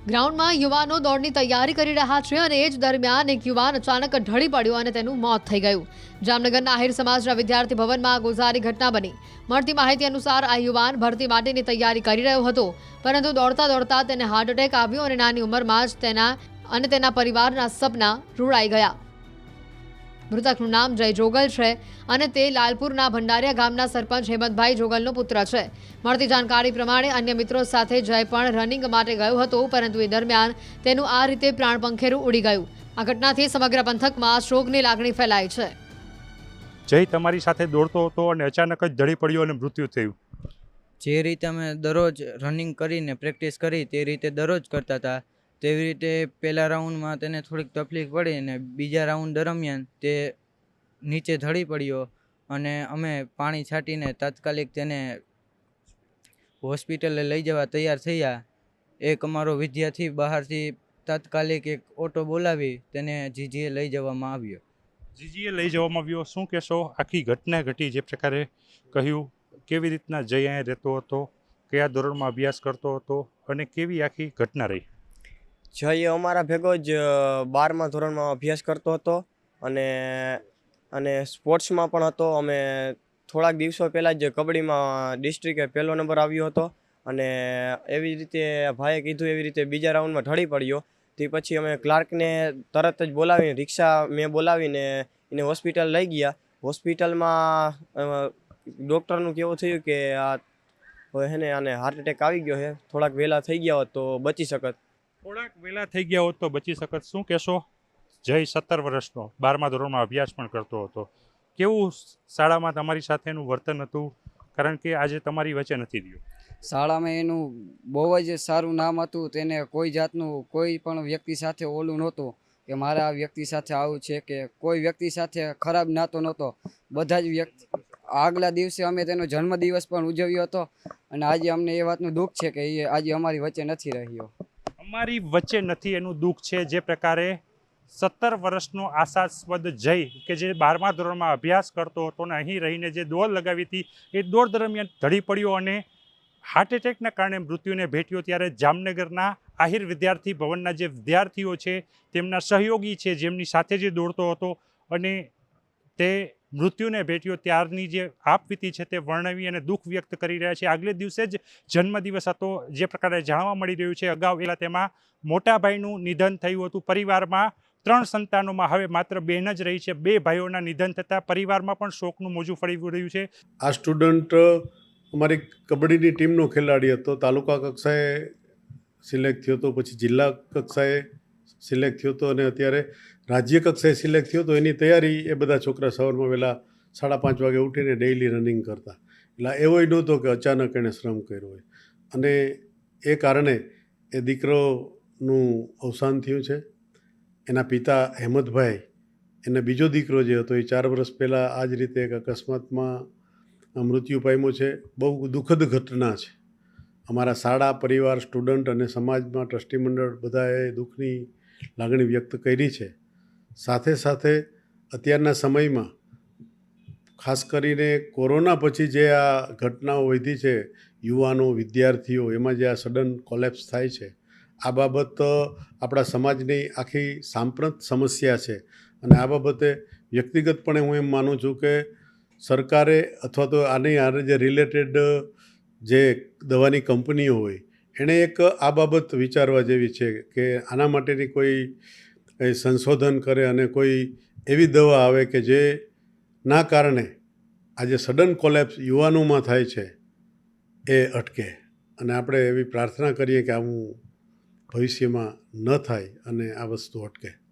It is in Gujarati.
ગ્રાઉન્ડમાં યુવાનો દોડની તૈયારી કરી રહ્યા છે અને એ જ દરમિયાન એક યુવાન અચાનક ઢળી પડ્યો અને તેનું મોત થઈ ગયું. જામનગરના આહિર સમાજના વિદ્યાર્થી ભવનમાં ગોઝારી ઘટના બની. મળતી માહિતી અનુસાર આ યુવાન ભરતી માટેની તૈયારી કરી રહ્યો હતો, પરંતુ દોડતા દોડતા તેને હાર્ટ એટેક આવ્યો અને નાની ઉંમરમાં જ તેના પરિવારના સપના રૂડાઈ ગયા. મૃતકનું નામ જય જોગલ છે અને તે લાલપુરના ભંડારિયા ગામના સરપંચ હેમંતભાઈ જોગલનો પુત્ર છે. મળતી જાણકારી પ્રમાણે અન્ય મિત્રો સાથે જય પણ રનિંગ માટે ગયો હતો, પરંતુ એ દરમિયાન તેનું આ રીતે પ્રાણપંખેરું ઉડી ગયું. આ ઘટનાથી સમગ્ર પંથકમાં શોકની લાગણી ફેલાઈ છે. જય તમારી સાથે દોડતો હતો અને અચાનક જ ઢળી પડ્યો અને મૃત્યુ થયું. જે રીતે અમે દરરોજ રનિંગ કરીને પ્રેક્ટિસ કરી તે રીતે દરરોજ કરતા હતા, તેવી રીતે પહેલા રાઉન્ડમાં તેને થોડીક તકલીફ પડી અને બીજા રાઉન્ડ દરમિયાન તે નીચે ઢળી પડ્યો અને અમે પાણી છાંટીને તાત્કાલિક તેને હોસ્પિટલે લઈ જવા તૈયાર થયા. એક અમારો વિદ્યાર્થી બહારથી તાત્કાલિક એક ઓટો બોલાવી તેને જીજીએ લઈ જવામાં આવ્યો. જીજીએ લઈ જવામાં આવ્યો. શું કહેશો? આખી ઘટના ઘટી જે પ્રકારે કહ્યું, કેવી રીતના જય અહીંયા રહેતો હતો, કયા ધોરણમાં અભ્યાસ કરતો હતો અને કેવી આખી ઘટના રહી? જય અમારા ભેગો જ 12મા ધોરણમાં અભ્યાસ કરતો હતો અને સ્પોર્ટ્સમાં પણ હતો. અમે થોડાક દિવસો પહેલાં જ કબડ્ડીમાં ડિસ્ટ્રિક્ટે પહેલો નંબર આવ્યો હતો અને એવી રીતે ભાઈએ કીધું એવી રીતે બીજા રાઉન્ડમાં ઢળી પડ્યો. તે પછી અમે ક્લાર્કને તરત જ બોલાવીને રિક્ષા મેં બોલાવીને એને હોસ્પિટલ લઈ ગયા. હોસ્પિટલમાં ડૉક્ટરનું કેવું થયું કે આને હાર્ટ એટેક આવી ગયો છે, થોડાક વહેલા થઈ ગયા હોત તો બચી શકત. થોડાક વહેલા થઈ ગયા હોત તો બચી શકત. શું કહેશો? જય 17 વર્ષનો 12મા ધોરણમાં અભ્યાસ પણ કરતો હતો. કેવું શાળામાં તમારી સાથેનું વર્તન હતું? કારણ કે આજે તમારી વચ્ચે નથી રહ્યો. શાળામાં એનું બહુ જ સારું નામ હતું. તેને કોઈ જાતનું કોઈ પણ વ્યક્તિ સાથે ઓલું નહોતું કે મારા વ્યક્તિ સાથે આવું છે, કે કોઈ વ્યક્તિ સાથે ખરાબ નાતો નહોતો. બધા જ વ્યક્તિ આગલા દિવસે અમે તેનો જન્મદિવસ પણ ઉજવ્યો હતો અને આજે અમને એ વાતનું દુઃખ છે કે એ આજે અમારી વચ્ચે નથી રહ્યો. અમારી વચ્ચે નથી એનું દુઃખ છે. જે પ્રકારે 17 વર્ષનો આશાસ્પદ જય કે જે 12મા ધોરણમાં અભ્યાસ કરતો હતો અને અહીં રહીને જે દોડ લગાવી હતી એ દોડ દરમિયાન ઢળી પડ્યો અને હાર્ટ એટેકના કારણે મૃત્યુને ભેટ્યો. ત્યારે જામનગરના આહિર વિદ્યાર્થી ભવનના જે વિદ્યાર્થીઓ છે, તેમના સહયોગી છે, જેમની સાથે જે દોડતો હતો અને તે મૃત્યુને ભેટ્યો, ત્યારની જે આપવીતી છે તે વર્ણવી અને દુઃખ વ્યક્ત કરી રહ્યા છે. આગલે દિવસે જ જન્મદિવસ હતો. જે પ્રકારે જાણવા મળી રહ્યું છે, અગાઉ તેમાં મોટા ભાઈનું નિધન થયું હતું. પરિવારમાં 3 સંતાનોમાં હવે માત્ર બેન જ રહી છે. 2 ભાઈઓના નિધન થતાં પરિવારમાં પણ શોકનું મોજું ફરી રહ્યું છે. આ સ્ટુડન્ટ અમારી કબડ્ડીની ટીમનો ખેલાડી હતો. તાલુકા કક્ષાએ સિલેક્ટ થયો હતો, પછી જિલ્લા કક્ષાએ સિલેક્ટ થયો હતો અને અત્યારે રાજ્ય કક્ષાએ સિલેક્ટ થયો હતો. એની તૈયારી એ બધા છોકરા સવારમાં વહેલા 5:30 વાગે ઉઠીને ડેઇલી રનિંગ કરતા. એટલે એવોય નહોતો કે અચાનક એણે શ્રમ કર્યો હોય અને એ કારણે એ દીકરોનું અવસાન થયું છે. એના પિતા હેમંતભાઈ, એને બીજો દીકરો જે હતો એ 4 વર્ષ પહેલાં આ જ રીતે એક અકસ્માતમાં મૃત્યુ પામ્યો છે. બહુ દુઃખદ ઘટના છે. અમારા શાળા, પરિવાર, સ્ટુડન્ટ અને સમાજમાં ટ્રસ્ટી મંડળ બધાએ દુઃખની લાગણી વ્યક્ત કરી છે. સાથે સાથે અત્યારના સમયમાં ખાસ કરીને કોરોના પછી જે આ ઘટનાઓ વધી છે, યુવાનો, વિદ્યાર્થીઓ, એમાં જે આ સડન કોલેપ્સ થાય છે, આ બાબત આપણા સમાજની આખી સાંપ્રત સમસ્યા છે. અને આ બાબતે વ્યક્તિગતપણે હું એમ માનું છું કે સરકારે અથવા તો આની જે રિલેટેડ જે દવાની કંપનીઓ હોય એણે એક આ બાબત વિચારવા જેવી છે કે આના માટેની કોઈ સંશોધન કરે અને કોઈ એવી દવા આવે કે જેના કારણે આજે સડન કોલેપ્સ યુવાનોમાં થાય છે એ અટકે. અને આપણે એવી પ્રાર્થના કરીએ કે આવું ભવિષ્યમાં ન થાય અને આ વસ્તુ અટકે.